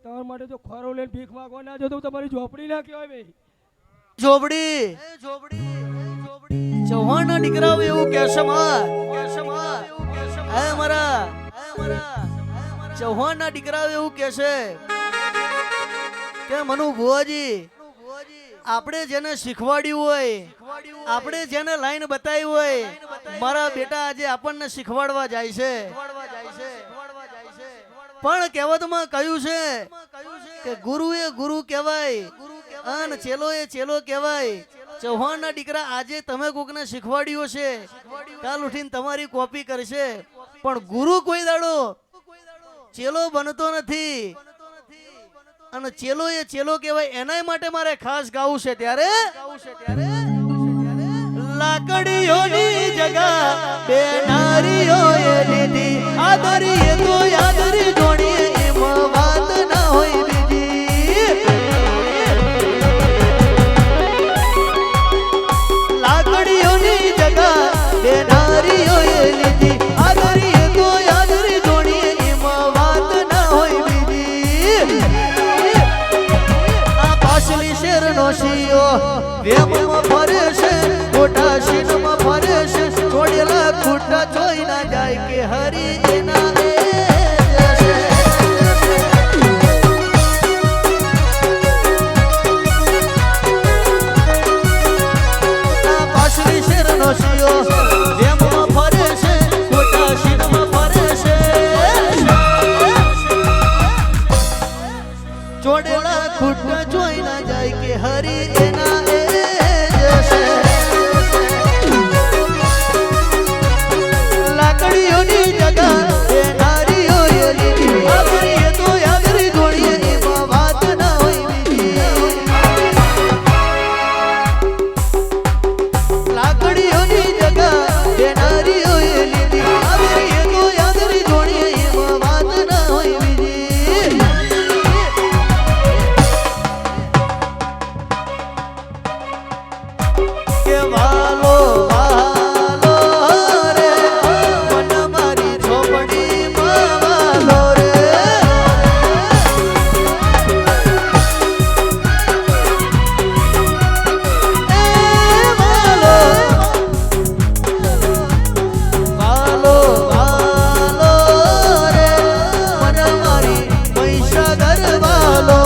તમારા માટે તો ખોરો લઈને ભીખ માંગવા ના જતો તમારી ઝોપડી ના કહેવાય ભાઈ. ઝોપડી ચૌહાણના દીકરાઓ એવું કહેશે માં હે મારા ચૌહાણના દીકરાઓ એવું કહેશે કે મનુ ભુવાજી આપણે જેને શીખવાડ્યું હોય આપણે જેને લાઈન બતાવી હોય મારા બેટા આજે આપણને શીખવાડવા જાય છે પણ કહેવતમાં કહ્યું છે કે ગુરુ એ ગુરુ કહેવાય અને ચેલો એ ચેલો કહેવાય. ચૌહાણના દીકરા આજે તમે કોકને શીખવાડ્યું છે કાલ ઉઠીને તમારી કોપી કરશે પણ ગુરુ કોઈ દાડો ચેલો બનતો નથી અને ચેલો એ ચેલો કહેવાય. એના માટે મારે ખાસ ગાવું છે ત્યારે લાકડીઓની જગા બે નારીઓએ લીધી આદરી એ તો આદરી જોડી એમાં વાત ના હોય બીજી. લાકડીઓની જગા બે નારીઓએ લીધી આદરી એ તો આદરી જોડી એમાં વાત ના હોય બીજી. આ પાછલી શેરનો શિયો વેમમાં ફરે છે મોટા શીનમાં ફરે છે છોડેલા ખૂટા જોઈ ના જાય કે હરી એના પાછલી શેરનો શિયો વેમમાં ફરે છે મોટા શીનમાં ફરે છે છોડેલા ખૂટા જોઈ ના જાય કે હરી એના લાકડીઓની જગા એ નારીઓએ લીધી આદરી એ તો આદરી જોડીએ એમાં વાત ના હોય બીજી. લાકડીઓની જગા એ નારીઓએ લીધી આદરી એ તો આદરી જોડીએ એમાં વાત ના હોય બીજી. કે વાલો વાલો રે મન મારી ઝોપડી માં વાલો રે એ વાલો વાલો વાલો રે મન મારી મહીસાગર વાલો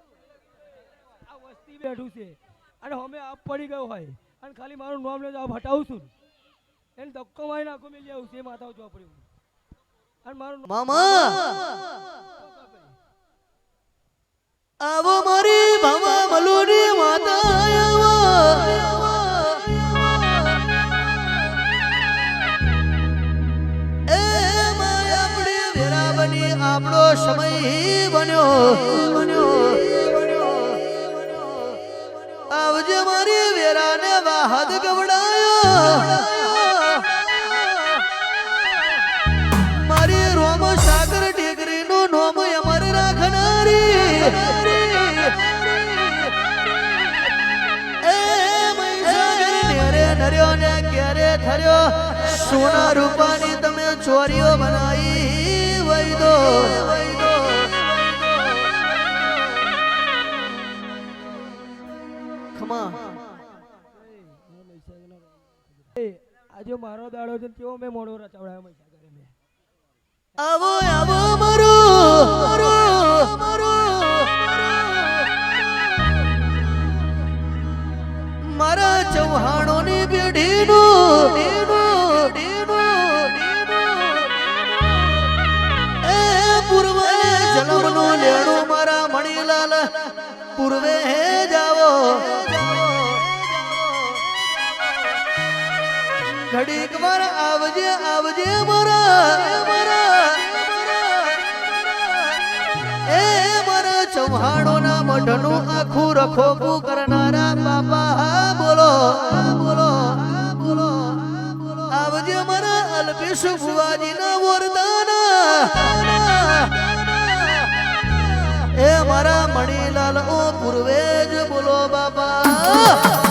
આ વસ્તી બેઠું છે અને અમે આપ પડી ગયો હોય અને ખાલી મારું નામ લેજો આપ હટાવું છું એને ધક્કો મારી નાખો મેં લેવું છે માથા ચોપડી અને મારું મામા આવો મારી ભામા મલુની માતા આવો એ માય આપણી વેરા બની આપણો સમય બન્યો આવજે મારી વેરાને વાહદ ગવડાયો મારી રોમ સાગર ઢીકરીનું નોમ અમર રાખનારી એ મહીસાગર નેરે નર્યો ને ક્યારે થર્યો સોના રૂપાની તમે ચોરીઓ બનાવી વૈદો ખમા આજે મારો દાડો છે કેવો મેં મોડો રચાવડાયો મહીસાગરે મેં. આવો આવો મારો મારા ચૌહાણોની પેઢીનું એ જલમનું લેણું મારા મણીલાલ પૂર્વે જાવો ઘડીક વાર આવજે આવજે એ મારા ચૌહાણોના મઢનું આખું રખોપું કરનારા બાપા બોલો બોલો બોલો આવજે મારા અલ્પેશ ભુવાજીના વરદાન એ મારા મણીલાલ ઓ પૂર્વે જ બોલો બાપા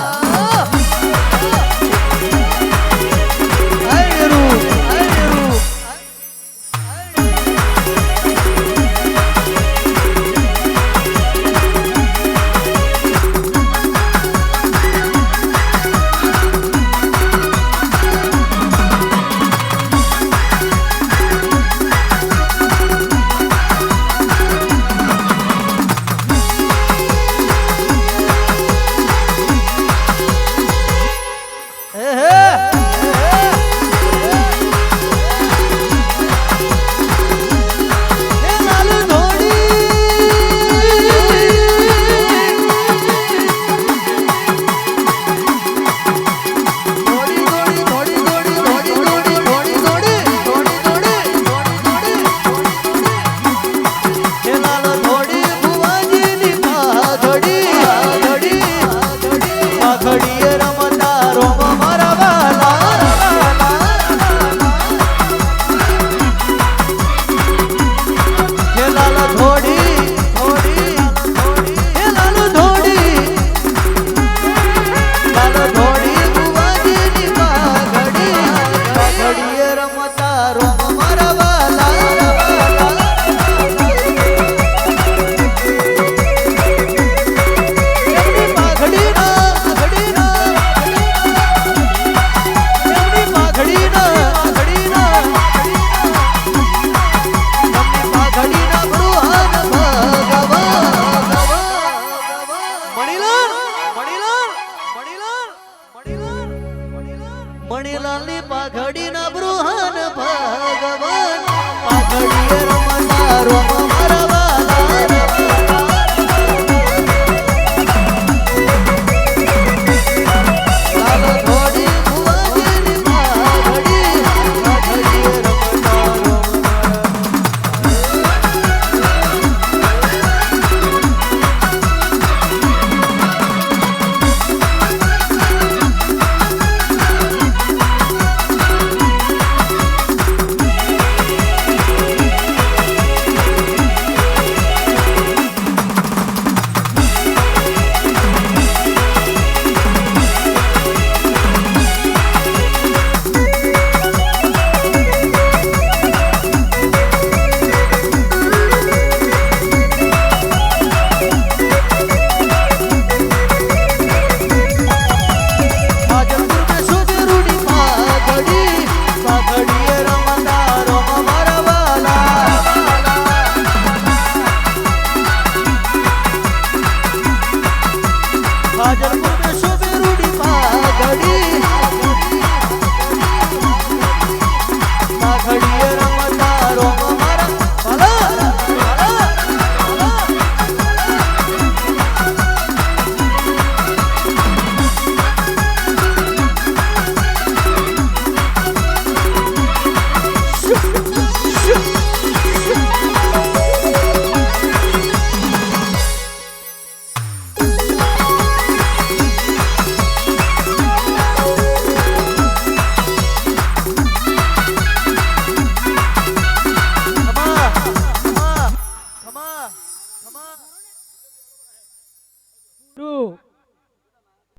મણીલાલની પાઘડીના બૃહન ભગવાન પાઘડીએ રમતા રોમ